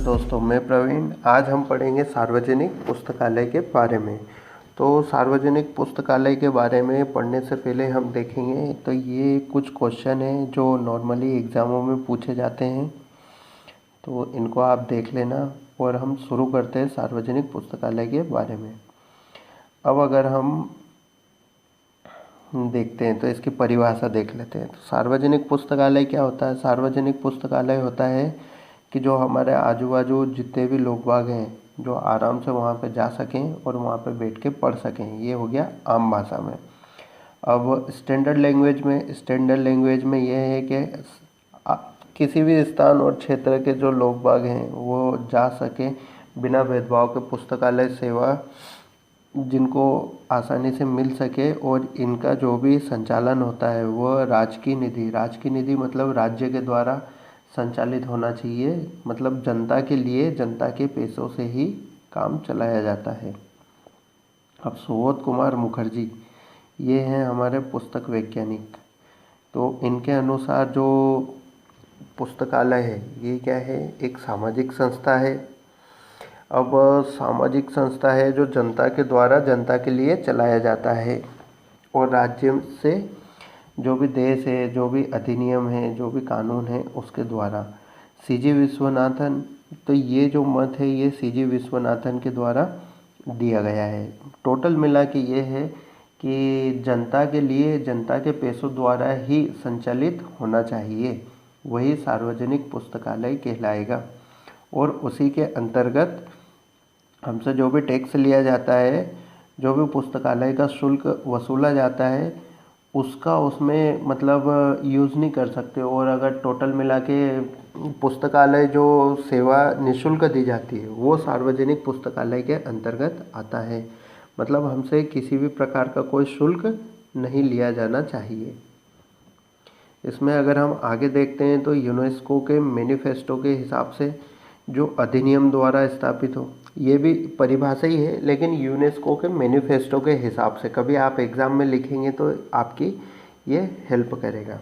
दोस्तों, मैं प्रवीण। आज हम पढ़ेंगे सार्वजनिक पुस्तकालय के बारे में। तो सार्वजनिक पुस्तकालय के बारे में पढ़ने से पहले हम देखेंगे तो ये कुछ क्वेश्चन हैं जो नॉर्मली एग्ज़ामों में पूछे जाते हैं, तो इनको आप देख लेना। और हम शुरू करते हैं सार्वजनिक पुस्तकालय के बारे में। अब अगर हम देखते हैं तो इसकी परिभाषा देख लेते हैं। तो सार्वजनिक पुस्तकालय क्या होता है? सार्वजनिक पुस्तकालय होता है कि जो हमारे आजू बाजू जितने भी लोग बाग हैं, जो आराम से वहाँ पे जा सकें और वहाँ पे बैठ के पढ़ सकें। ये हो गया आम भाषा में। अब स्टैंडर्ड लैंग्वेज में ये है कि किसी भी स्थान और क्षेत्र के जो लोग बाग हैं वो जा सकें बिना भेदभाव के पुस्तकालय सेवा, जिनको आसानी से मिल सके। और इनका जो भी संचालन होता है वह राजकीय निधि मतलब राज्य के द्वारा संचालित होना चाहिए। मतलब जनता के लिए, जनता के पैसों से ही काम चलाया जाता है। अब सुबोध कुमार मुखर्जी ये हैं हमारे पुस्तक वैज्ञानिक। तो इनके अनुसार जो पुस्तकालय है ये क्या है? एक सामाजिक संस्था है। अब सामाजिक संस्था है जो जनता के द्वारा जनता के लिए चलाया जाता है। और राज्य से जो भी देश है, जो भी अधिनियम है, जो भी कानून है उसके द्वारा। सीजी विश्वनाथन, तो ये जो मत है ये सीजी विश्वनाथन के द्वारा दिया गया है। टोटल मिला के ये है कि जनता के लिए, जनता के पैसों द्वारा ही संचालित होना चाहिए, वही सार्वजनिक पुस्तकालय कहलाएगा। और उसी के अंतर्गत हमसे जो भी टैक्स लिया जाता है, जो भी पुस्तकालय का शुल्क वसूला जाता है, उसका उसमें मतलब यूज़ नहीं कर सकते। और अगर टोटल मिला के पुस्तकालय जो सेवा निःशुल्क दी जाती है वो सार्वजनिक पुस्तकालय के अंतर्गत आता है। मतलब हमसे किसी भी प्रकार का कोई शुल्क नहीं लिया जाना चाहिए। इसमें अगर हम आगे देखते हैं तो यूनेस्को के मैनिफेस्टो के हिसाब से जो अधिनियम द्वारा स्थापित हो, ये भी परिभाषा ही है लेकिन यूनेस्को के मैनिफेस्टो के हिसाब से। कभी आप एग्ज़ाम में लिखेंगे तो आपकी ये हेल्प करेगा।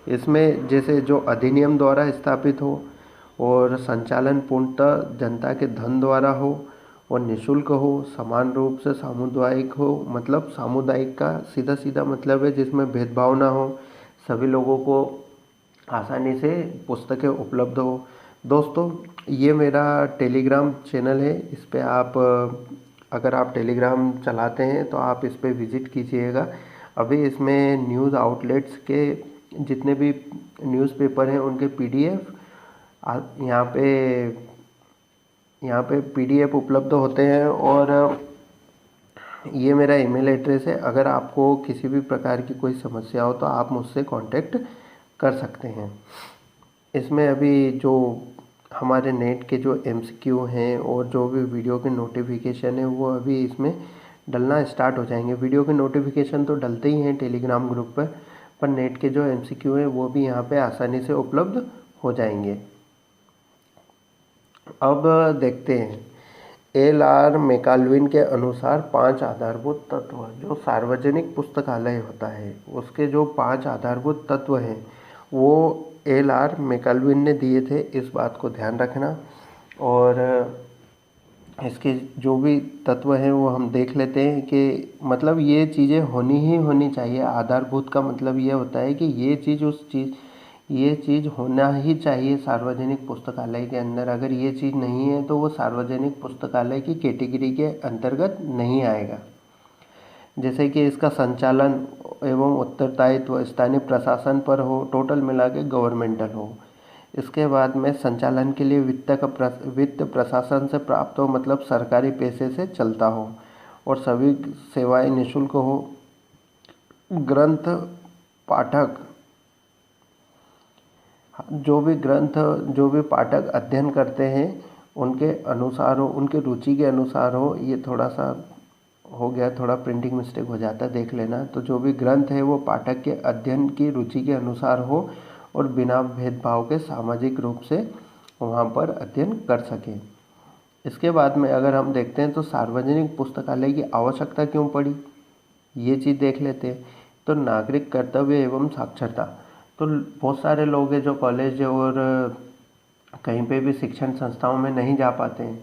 इसमें जैसे जो अधिनियम द्वारा स्थापित हो और संचालन पूर्णतः जनता के धन द्वारा हो और निःशुल्क हो, समान रूप से सामुदायिक हो। मतलब सामुदायिक का सीधा सीधा मतलब है जिसमें भेदभाव ना हो, सभी लोगों को आसानी से पुस्तकें उपलब्ध हो। दोस्तों, ये मेरा टेलीग्राम चैनल है। इस पे आप, अगर आप टेलीग्राम चलाते हैं तो आप इस पे विज़िट कीजिएगा। अभी इसमें न्यूज़ आउटलेट्स के जितने भी न्यूज़पेपर हैं उनके पीडीएफ यहाँ पे पीडीएफ उपलब्ध होते हैं। और ये मेरा ईमेल एड्रेस है। अगर आपको किसी भी प्रकार की कोई समस्या हो तो आप मुझसे कांटेक्ट कर सकते हैं। इसमें अभी जो हमारे नेट के जो एमसीक्यू हैं और जो भी वीडियो के नोटिफिकेशन है वो अभी इसमें डलना स्टार्ट हो जाएंगे। वीडियो के नोटिफिकेशन तो डलते ही हैं टेलीग्राम ग्रुप पर नेट के जो एमसीक्यू हैं वो भी यहाँ पे आसानी से उपलब्ध हो जाएंगे। अब देखते हैं, एल.आर. मैकालविन के अनुसार 5 आधारभूत तत्व जो सार्वजनिक पुस्तकालय होता है उसके जो 5 आधारभूत तत्व हैं वो एल.आर. मैकालविन ने दिए थे। इस बात को ध्यान रखना। और इसके जो भी तत्व हैं वो हम देख लेते हैं कि मतलब ये चीज़ें होनी ही होनी चाहिए। आधारभूत का मतलब ये होता है कि ये चीज़ होना ही चाहिए सार्वजनिक पुस्तकालय के अंदर। अगर ये चीज़ नहीं है तो वो सार्वजनिक पुस्तकालय की कैटेगरी के अंतर्गत नहीं आएगा। जैसे कि इसका संचालन एवं उत्तरदायित्व स्थानीय प्रशासन पर हो, टोटल मिला के गवर्नमेंटल हो। इसके बाद में संचालन के लिए वित्त प्रशासन से प्राप्त हो, मतलब सरकारी पैसे से चलता हो। और सभी सेवाएं निःशुल्क हो। ग्रंथ पाठक, जो भी पाठक अध्ययन करते हैं उनके अनुसार हो, उनके रुचि के अनुसार हो। ये थोड़ा सा हो गया, थोड़ा प्रिंटिंग मिस्टेक हो जाता है, देख लेना। तो जो भी ग्रंथ है वो पाठक के अध्ययन की रुचि के अनुसार हो और बिना भेदभाव के सामाजिक रूप से वहाँ पर अध्ययन कर सकें। इसके बाद में अगर हम देखते हैं तो सार्वजनिक पुस्तकालय की आवश्यकता क्यों पड़ी, ये चीज़ देख लेते हैं। तो नागरिक कर्तव्य एवं साक्षरता, तो बहुत सारे लोग हैं जो कॉलेज और कहीं पे भी शिक्षण संस्थाओं में नहीं जा पाते हैं,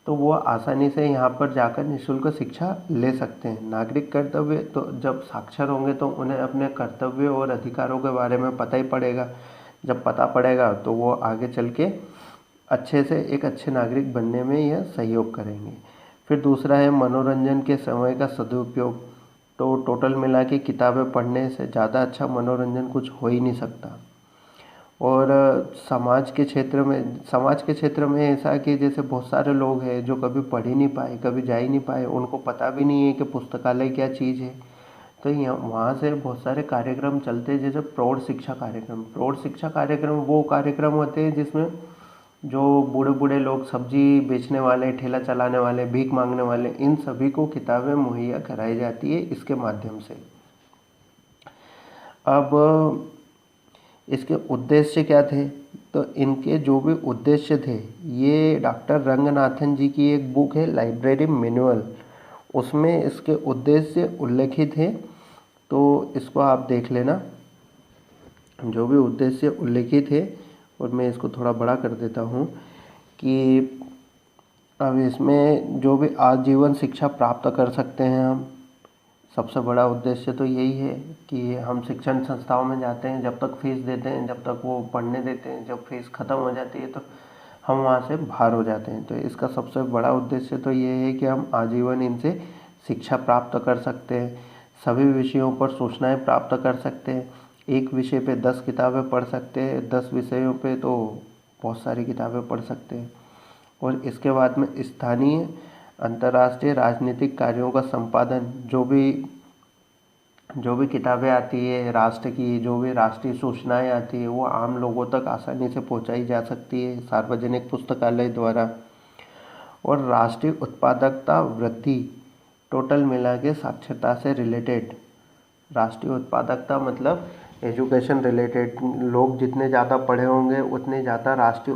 तो वो आसानी से यहाँ पर जाकर निःशुल्क शिक्षा ले सकते हैं। नागरिक कर्तव्य, तो जब साक्षर होंगे तो उन्हें अपने कर्तव्य और अधिकारों के बारे में पता ही पड़ेगा। जब पता पड़ेगा तो वो आगे चल के अच्छे से एक अच्छे नागरिक बनने में यह सहयोग करेंगे। फिर दूसरा है मनोरंजन के समय का सदुपयोग। तो टोटल मिला के किताबें पढ़ने से ज़्यादा अच्छा मनोरंजन कुछ हो ही नहीं सकता। और समाज के क्षेत्र में ऐसा है कि जैसे बहुत सारे लोग हैं जो कभी पढ़ ही नहीं पाए, कभी जा ही नहीं पाए, उनको पता भी नहीं है कि पुस्तकालय क्या चीज़ है। तो यहाँ वहाँ से बहुत सारे कार्यक्रम चलते हैं, जैसे प्रौढ़ शिक्षा कार्यक्रम। प्रौढ़ शिक्षा कार्यक्रम वो कार्यक्रम होते हैं जिसमें जो बूढ़े बूढ़े लोग, सब्जी बेचने वाले, ठेला चलाने वाले, भीख मांगने वाले, इन सभी को किताबें मुहैया कराई जाती है इसके माध्यम से। अब इसके उद्देश्य क्या थे? तो इनके जो भी उद्देश्य थे, ये डॉक्टर रंगनाथन जी की एक बुक है लाइब्रेरी मैनुअल, उसमें इसके उद्देश्य उल्लेखित है। तो इसको आप देख लेना, जो भी उद्देश्य उल्लेखित है। और मैं इसको थोड़ा बड़ा कर देता हूँ कि अब इसमें जो भी आजीवन शिक्षा प्राप्त कर सकते हैं हम, सबसे बड़ा उद्देश्य तो यही है कि हम शिक्षण संस्थाओं में जाते हैं, जब तक फीस देते हैं, जब तक वो पढ़ने देते हैं, जब फीस ख़त्म हो जाती है तो हम वहाँ से बाहर हो जाते हैं। तो इसका सबसे बड़ा उद्देश्य तो ये है कि हम आजीवन इनसे शिक्षा प्राप्त कर सकते हैं, सभी विषयों पर सूचनाएं प्राप्त कर सकते हैं। एक विषय पे 10 किताबें पढ़ सकते हैं, 10 विषयों पे तो बहुत सारी किताबें पढ़ सकते हैं। और इसके बाद में स्थानीय अंतर्राष्ट्रीय राजनीतिक कार्यों का संपादन, जो भी किताबें आती है राष्ट्र की, जो भी राष्ट्रीय सूचनाएं आती है, वो आम लोगों तक आसानी से पहुंचाई जा सकती है सार्वजनिक पुस्तकालय द्वारा। और राष्ट्रीय उत्पादकता वृद्धि, टोटल मिला के साक्षरता से रिलेटेड। राष्ट्रीय उत्पादकता मतलब एजुकेशन रिलेटेड, लोग जितने ज़्यादा पढ़े होंगे उतने ज़्यादा राष्ट्रीय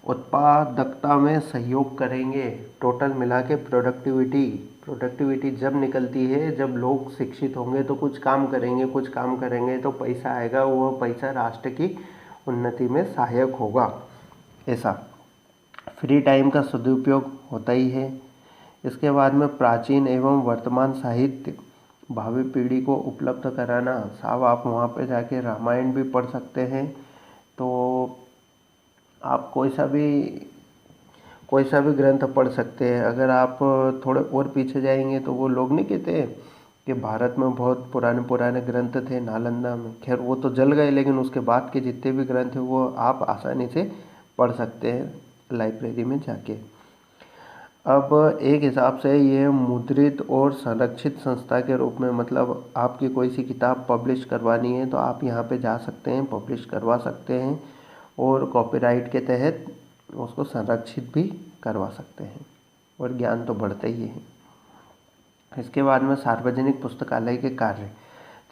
उत्पादकता में सहयोग करेंगे। टोटल मिला के प्रोडक्टिविटी जब निकलती है, जब लोग शिक्षित होंगे तो कुछ काम करेंगे तो पैसा आएगा, वो पैसा राष्ट्र की उन्नति में सहायक होगा। ऐसा फ्री टाइम का सदुपयोग होता ही है। इसके बाद में प्राचीन एवं वर्तमान साहित्य भावी पीढ़ी को उपलब्ध कराना। साहब आप वहाँ पे जाके रामायण भी पढ़ सकते हैं। तो आप कोई सा भी ग्रंथ पढ़ सकते हैं। अगर आप थोड़े और पीछे जाएंगे तो वो लोग नहीं कहते कि भारत में बहुत पुराने पुराने ग्रंथ थे नालंदा में, खैर वो तो जल गए, लेकिन उसके बाद के जितने भी ग्रंथ हैं वो आप आसानी से पढ़ सकते हैं लाइब्रेरी में जाके। अब एक हिसाब से ये मुद्रित और संरक्षित संस्था के रूप में, मतलब आपकी कोई सी किताब पब्लिश करवानी है तो आप यहाँ पे जा सकते हैं, पब्लिश करवा सकते हैं और कॉपीराइट के तहत उसको संरक्षित भी करवा सकते हैं, और ज्ञान तो बढ़ता ही है। इसके बाद में सार्वजनिक पुस्तकालय के कार्य।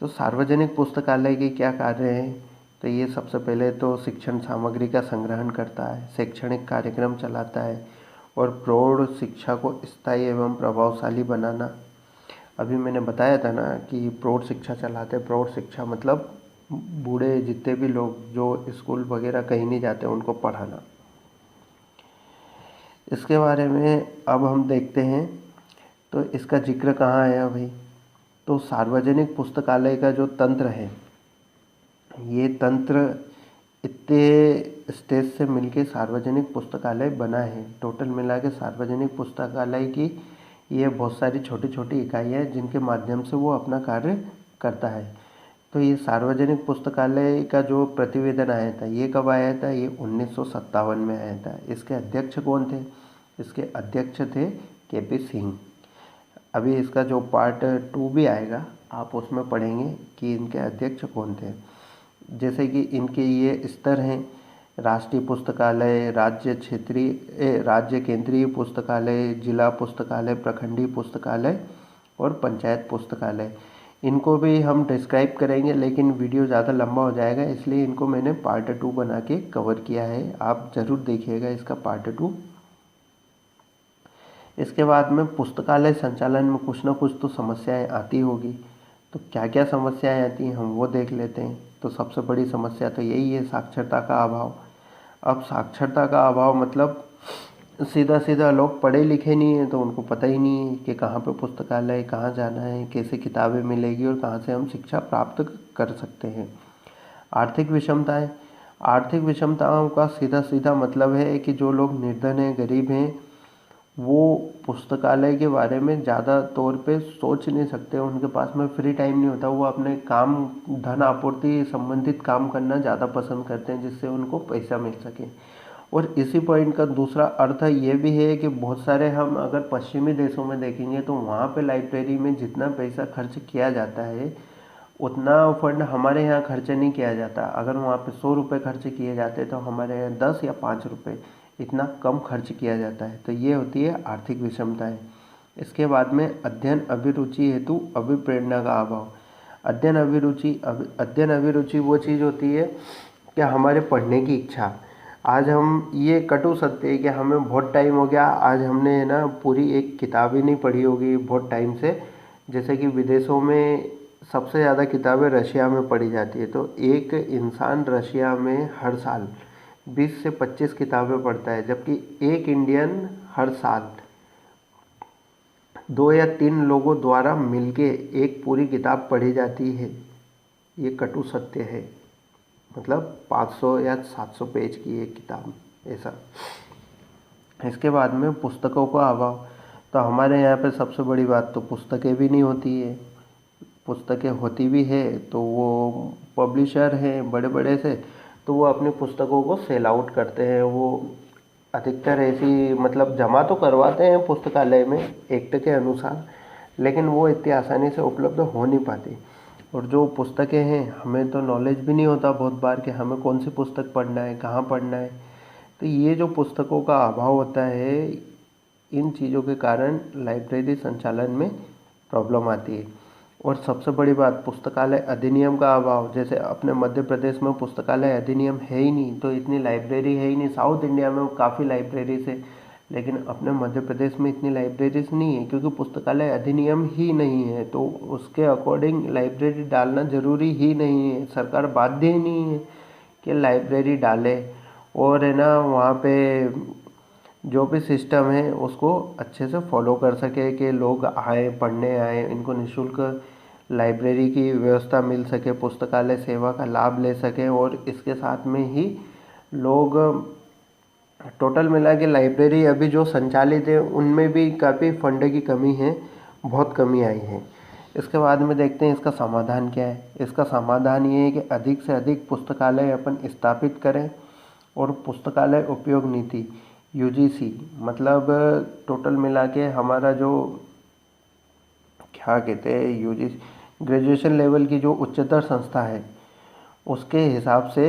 तो सार्वजनिक पुस्तकालय के क्या कार्य हैं? तो ये सबसे पहले तो शिक्षण सामग्री का संग्रहण करता है, शैक्षणिक कार्यक्रम चलाता है और प्रौढ़ शिक्षा को स्थायी एवं प्रभावशाली बनाना। अभी मैंने बताया था ना कि प्रौढ़ शिक्षा चलाते हैं। प्रौढ़ शिक्षा मतलब बूढ़े जितने भी लोग जो स्कूल वगैरह कहीं नहीं जाते उनको पढ़ाना। इसके बारे में अब हम देखते हैं, तो इसका जिक्र कहाँ आया भाई? तो सार्वजनिक पुस्तकालय का जो तंत्र है, ये तंत्र इतने स्टेज से मिलके सार्वजनिक पुस्तकालय बना है। टोटल मिला के सार्वजनिक पुस्तकालय की ये बहुत सारी छोटी छोटी इकाइयाँ हैं जिनके माध्यम से वो अपना कार्य करता है। तो ये सार्वजनिक पुस्तकालय का जो प्रतिवेदन आया था, ये कब आया था? ये 1957 में आया था। इसके अध्यक्ष कौन थे? इसके अध्यक्ष थे KP सिंह। अभी इसका जो पार्ट 2 भी आएगा, आप उसमें पढ़ेंगे कि इनके अध्यक्ष कौन थे। जैसे कि इनके ये स्तर हैं: राष्ट्रीय पुस्तकालय, राज्य केंद्रीय पुस्तकालय, जिला पुस्तकालय, प्रखंडीय पुस्तकालय और पंचायत पुस्तकालय। इनको भी हम डिस्क्राइब करेंगे, लेकिन वीडियो ज़्यादा लंबा हो जाएगा, इसलिए इनको मैंने पार्ट 2 बना के कवर किया है। आप ज़रूर देखिएगा इसका पार्ट 2। इसके बाद में पुस्तकालय संचालन में कुछ ना कुछ तो समस्याएं आती होगी। तो क्या क्या समस्याएं आती हैं हम वो देख लेते हैं। तो सबसे बड़ी समस्या तो यही है, साक्षरता का अभाव। अब साक्षरता का अभाव मतलब सीधा सीधा लोग पढ़े लिखे नहीं हैं तो उनको पता ही नहीं है कि कहाँ पे पुस्तकालय, कहाँ जाना है, कैसे किताबें मिलेगी और कहाँ से हम शिक्षा प्राप्त कर सकते हैं। आर्थिक विषमताएं, आर्थिक विषमताओं का सीधा सीधा मतलब है कि जो लोग निर्धन हैं, गरीब हैं, वो पुस्तकालय के बारे में ज़्यादा तौर पे सोच नहीं सकते, उनके पास में फ्री टाइम नहीं होता, वो अपने काम, धन आपूर्ति संबंधित काम करना ज़्यादा पसंद करते हैं जिससे उनको पैसा मिल सके। और इसी पॉइंट का दूसरा अर्थ ये भी है कि बहुत सारे, हम अगर पश्चिमी देशों में देखेंगे तो वहाँ पे लाइब्रेरी में जितना पैसा खर्च किया जाता है उतना फंड हमारे यहाँ खर्च नहीं किया जाता। अगर वहाँ पे 100 रुपये खर्च किए जाते तो हमारे यहाँ 10 या 5 रुपये, इतना कम खर्च किया जाता है। तो ये होती है आर्थिक विषमताएं। इसके बाद में अध्ययन अभिरुचि हेतु अभिप्रेरणा का अभाव। अध्ययन अभिरुचि वो चीज़ होती है कि हमारे पढ़ने की इच्छा। आज हम ये कटु सत्य है कि हमें बहुत टाइम हो गया, आज हमने ना पूरी एक किताब ही नहीं पढ़ी होगी बहुत टाइम से। जैसे कि विदेशों में सबसे ज़्यादा किताबें रशिया में पढ़ी जाती है, तो एक इंसान रशिया में हर साल 20 से 25 किताबें पढ़ता है, जबकि एक इंडियन हर साल 2 या 3 लोगों द्वारा मिलके एक पूरी किताब पढ़ी जाती है। ये कटु सत्य है। मतलब 500 या 700 पेज की एक किताब, ऐसा। इसके बाद में पुस्तकों का अभाव। तो हमारे यहाँ पे सबसे बड़ी बात तो पुस्तकें भी नहीं होती है। पुस्तकें होती भी है तो वो पब्लिशर हैं बड़े बड़े से, तो वो अपनी पुस्तकों को सेल आउट करते हैं। वो अधिकतर ऐसी मतलब जमा तो करवाते हैं पुस्तकालय में एक्ट के अनुसार, लेकिन वो इतनी आसानी से उपलब्ध हो नहीं पाती। और जो पुस्तकें हैं, हमें तो नॉलेज भी नहीं होता बहुत बार कि हमें कौन सी पुस्तक पढ़ना है, कहाँ पढ़ना है। तो ये जो पुस्तकों का अभाव होता है, इन चीज़ों के कारण लाइब्रेरी संचालन में प्रॉब्लम आती है। और सबसे बड़ी बात, पुस्तकालय अधिनियम का अभाव। जैसे अपने मध्य प्रदेश में पुस्तकालय अधिनियम है ही नहीं, तो इतनी लाइब्रेरी है ही नहीं। साउथ इंडिया में काफ़ी लाइब्रेरीज है, लेकिन अपने मध्य प्रदेश में इतनी लाइब्रेरीज नहीं है क्योंकि पुस्तकालय अधिनियम ही नहीं है। तो उसके अकॉर्डिंग लाइब्रेरी डालना ज़रूरी ही नहीं है, सरकार बाध्य ही नहीं है कि लाइब्रेरी डाले। और है ना, वहाँ पे जो भी सिस्टम है उसको अच्छे से फॉलो कर सके कि लोग आए, पढ़ने आए, इनको निःशुल्क लाइब्रेरी की व्यवस्था मिल सके, पुस्तकालय सेवा का लाभ ले सके। और इसके साथ में ही लोग टोटल मिला के लाइब्रेरी अभी जो संचालित है उनमें भी काफ़ी फंड की कमी है, बहुत कमी आई है। इसके बाद में देखते हैं इसका समाधान क्या है। इसका समाधान ये है कि अधिक से अधिक पुस्तकालय अपन स्थापित करें। और पुस्तकालय उपयोग नीति यूजीसी, मतलब टोटल मिला के हमारा जो क्या कहते हैं, यूजीसी ग्रेजुएशन लेवल की जो उच्चतर संस्था है, उसके हिसाब से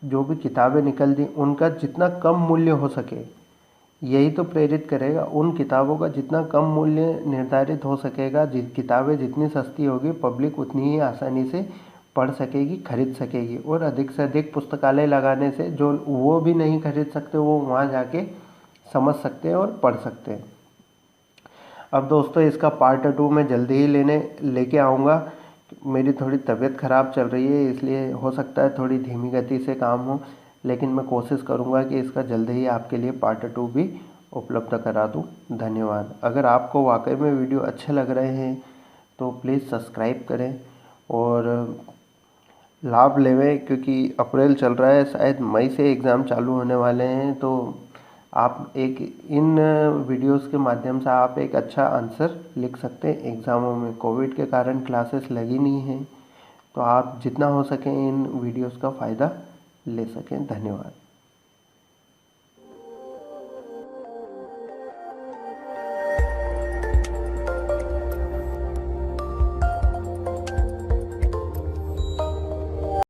जो भी किताबें निकलती उनका जितना कम मूल्य हो सके, यही तो प्रेरित करेगा। उन किताबों का जितना कम मूल्य निर्धारित हो सकेगा, किताबें जितनी सस्ती होगी, पब्लिक उतनी ही आसानी से पढ़ सकेगी, खरीद सकेगी। और अधिक से अधिक पुस्तकालय लगाने से जो वो भी नहीं खरीद सकते, वो वहाँ जाके समझ सकते हैं और पढ़ सकते हैं। अब दोस्तों, इसका पार्ट 2 मैं जल्दी ही लेके आऊँगा। मेरी थोड़ी तबीयत ख़राब चल रही है, इसलिए हो सकता है थोड़ी धीमी गति से काम हो, लेकिन मैं कोशिश करूँगा कि इसका जल्दी ही आपके लिए पार्ट 2 भी उपलब्ध करा दूँ। धन्यवाद। अगर आपको वाकई में वीडियो अच्छे लग रहे हैं तो प्लीज़ सब्सक्राइब करें और लाभ लेवें, क्योंकि अप्रैल चल रहा है, शायद मई से एग्ज़ाम चालू होने वाले हैं। तो आप एक इन वीडियोस के माध्यम से आप एक अच्छा आंसर लिख सकते हैं एग्ज़ामों में। कोविड के कारण क्लासेस लगी नहीं हैं, तो आप जितना हो सके इन वीडियोस का फ़ायदा ले सकें। धन्यवाद।